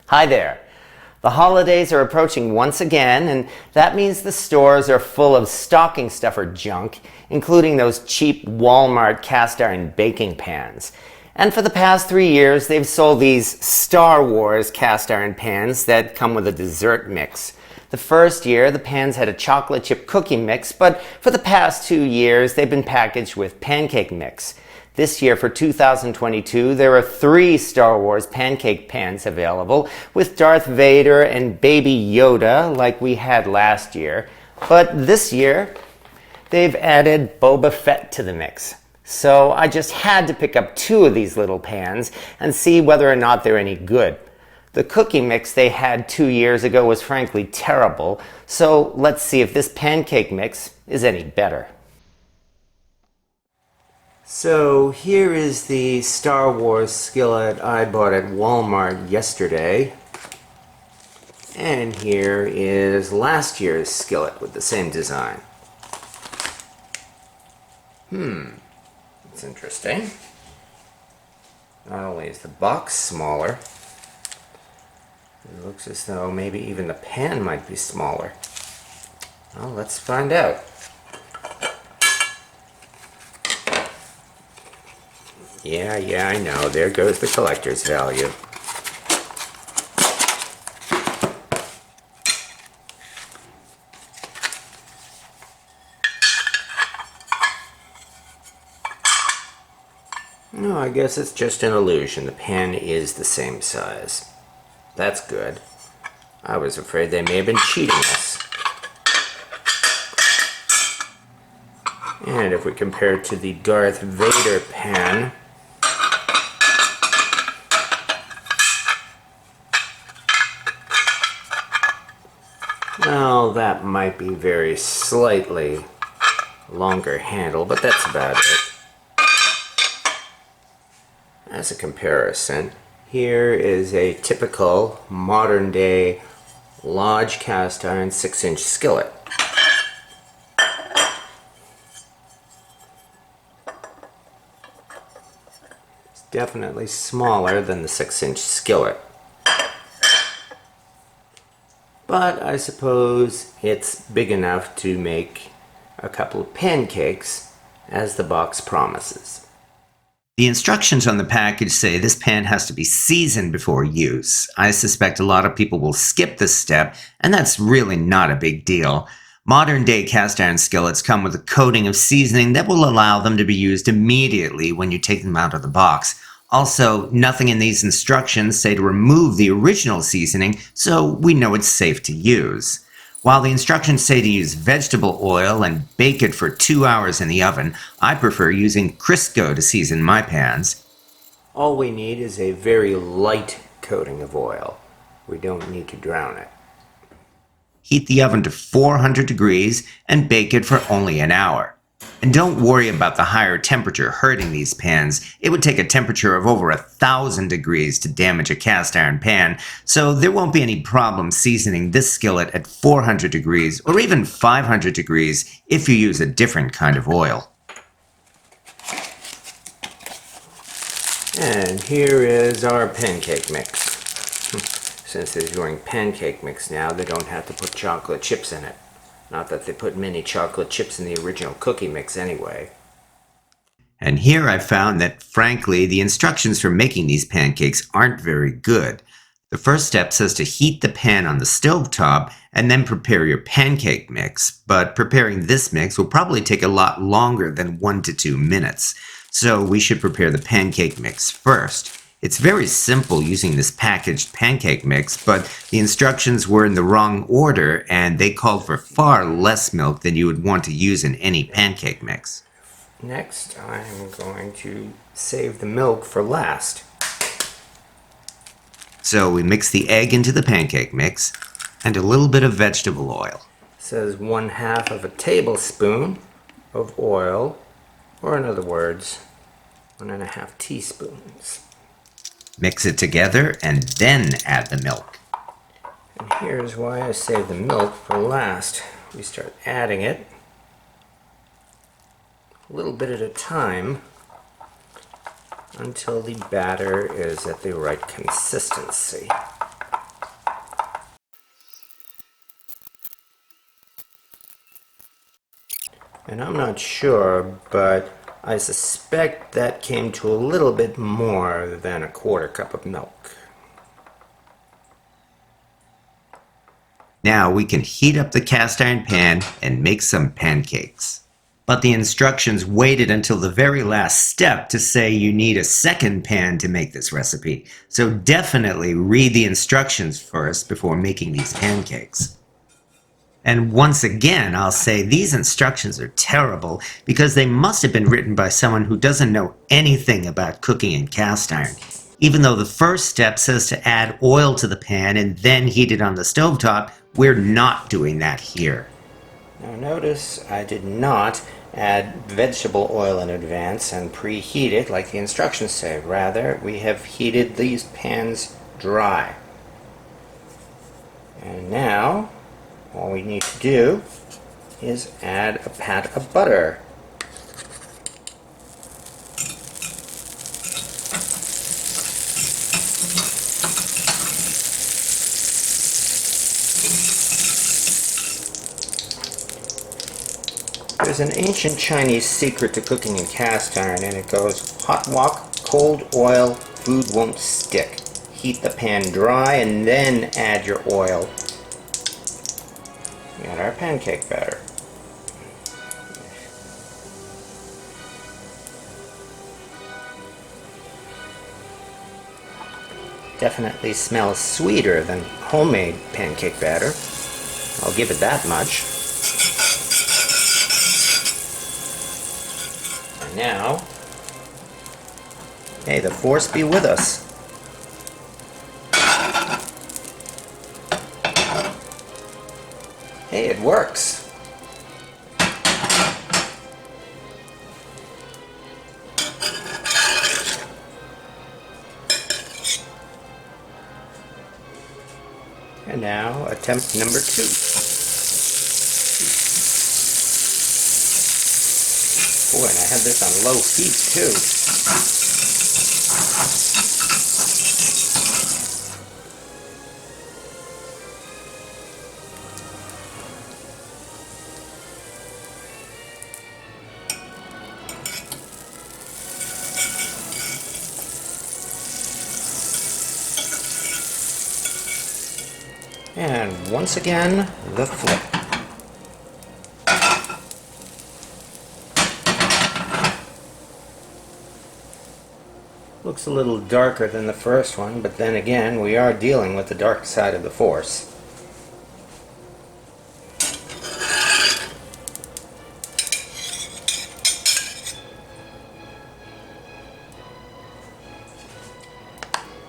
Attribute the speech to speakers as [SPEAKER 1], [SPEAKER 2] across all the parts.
[SPEAKER 1] Hi there. The holidays are approaching once again, and that means the stores are full of stocking stuffer junk, including those cheap Walmart cast iron baking pans. And for the past 3 years, they've sold these Star Wars cast iron pans that come with a dessert mix. The first year, the pans had a chocolate chip cookie mix, but for the past 2 years, they've been packaged with pancake mix. This year, for 2022, there are 3 Star Wars pancake pans available, with Darth Vader and Baby Yoda like we had last year. But this year, they've added Boba Fett to the mix. So I just had to pick up 2 of these little pans and see whether or not they're any good. The cookie mix they had 2 years ago was frankly terrible, so let's see if this pancake mix is any better. So here is the Star Wars skillet I bought at Walmart yesterday. And here is last year's skillet with the same design. That's interesting. Not only is the box smaller, it looks as though maybe even the pan might be smaller. Well, let's find out. Yeah, I know. There goes the collector's value. No, I guess it's just an illusion. The pan is the same size. That's good. I was afraid they may have been cheating us. And if we compare it to the Darth Vader pan, well, that might be very slightly longer handle, but that's about it. As a comparison, here is a typical modern day Lodge cast iron 6-inch skillet. It's definitely smaller than the 6-inch skillet. But I suppose it's big enough to make a couple of pancakes, as the box promises.
[SPEAKER 2] The instructions on the package say this pan has to be seasoned before use. I suspect a lot of people will skip this step, and that's really not a big deal. Modern day cast iron skillets come with a coating of seasoning that will allow them to be used immediately when you take them out of the box. Also, nothing in these instructions say to remove the original seasoning, so we know it's safe to use. While the instructions say to use vegetable oil and bake it for 2 hours in the oven, I prefer using Crisco to season my pans.
[SPEAKER 1] All we need is a very light coating of oil. We don't need to drown it.
[SPEAKER 2] Heat the oven to 400 degrees and bake it for only an hour. And don't worry about the higher temperature hurting these pans. It would take a temperature of over 1,000 degrees to damage a cast iron pan, so there won't be any problem seasoning this skillet at 400 degrees or even 500 degrees if you use a different kind of oil.
[SPEAKER 1] And here is our pancake mix. Since they're doing pancake mix now, they don't have to put chocolate chips in it. Not that they put many chocolate chips in the original cookie mix anyway.
[SPEAKER 2] And here I found that, frankly, the instructions for making these pancakes aren't very good. The first step says to heat the pan on the stovetop and then prepare your pancake mix, but preparing this mix will probably take a lot longer than 1 to 2 minutes. So we should prepare the pancake mix first. It's very simple using this packaged pancake mix, but the instructions were in the wrong order and they called for far less milk than you would want to use in any pancake mix.
[SPEAKER 1] Next, I'm going to save the milk for last.
[SPEAKER 2] So we mix the egg into the pancake mix and a little bit of vegetable oil.
[SPEAKER 1] It says 1/2 of a tablespoon of oil, or in other words, 1.5 teaspoons.
[SPEAKER 2] Mix it together and then add the milk.
[SPEAKER 1] And here's why I save the milk for last. We start adding it a little bit at a time until the batter is at the right consistency. And I'm not sure, but I suspect that came to a little bit more than a quarter cup of milk.
[SPEAKER 2] Now we can heat up the cast iron pan and make some pancakes. But the instructions waited until the very last step to say you need a second pan to make this recipe. So definitely read the instructions first before making these pancakes. And once again, I'll say these instructions are terrible because they must have been written by someone who doesn't know anything about cooking in cast iron. Even though the first step says to add oil to the pan and then heat it on the stovetop, we're not doing that here.
[SPEAKER 1] Now notice I did not add vegetable oil in advance and preheat it like the instructions say. Rather, we have heated these pans dry. And now, all we need to do is add a pat of butter. There's an ancient Chinese secret to cooking in cast iron, and it goes, hot wok, cold oil, food won't stick. Heat the pan dry and then add your oil. We got our pancake batter. Definitely smells sweeter than homemade pancake batter. I'll give it that much. And now, may the force be with us. Hey, it works. And now, attempt number 2. Boy, and I had this on low heat too. And once again, the flip. Looks a little darker than the first one, but then again, we are dealing with the dark side of the Force.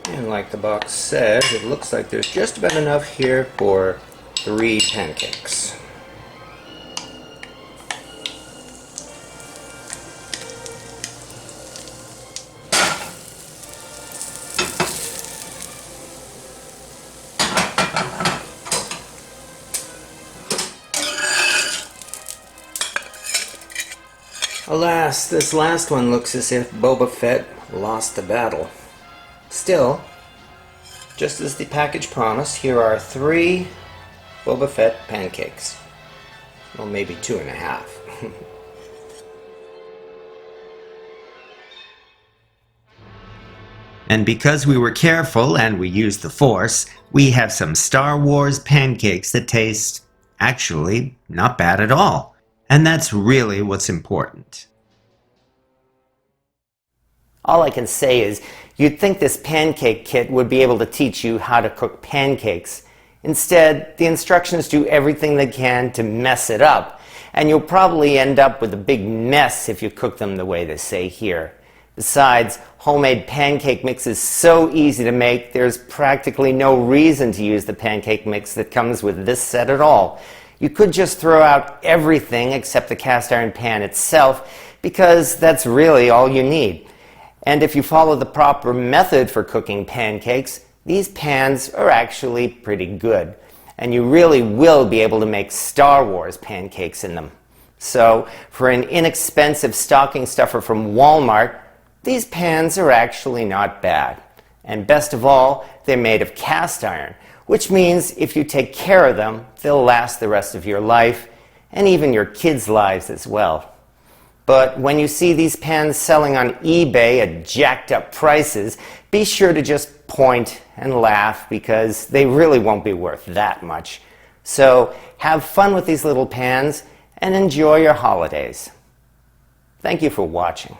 [SPEAKER 1] And like the box says, it looks like there's just about enough here for 3 pancakes. Alas, this last one looks as if Boba Fett lost the battle. Still, just as the package promised, here are 3 Boba Fett pancakes. Well, maybe 2.5.
[SPEAKER 2] And because we were careful and we used the Force, we have some Star Wars pancakes that taste, actually, not bad at all. And that's really what's important.
[SPEAKER 1] All I can say is, you'd think this pancake kit would be able to teach you how to cook pancakes. Instead, the instructions do everything they can to mess it up, and you'll probably end up with a big mess if you cook them the way they say here. Besides, homemade pancake mix is so easy to make, there's practically no reason to use the pancake mix that comes with this set at all. You could just throw out everything except the cast iron pan itself, because that's really all you need. And if you follow the proper method for cooking pancakes, these pans are actually pretty good. And you really will be able to make Star Wars pancakes in them. So, for an inexpensive stocking stuffer from Walmart, these pans are actually not bad. And best of all, they're made of cast iron, which means if you take care of them, they'll last the rest of your life, and even your kids' lives as well. But when you see these pans selling on eBay at jacked up prices, be sure to just point and laugh because they really won't be worth that much. So have fun with these little pans and enjoy your holidays. Thank you for watching.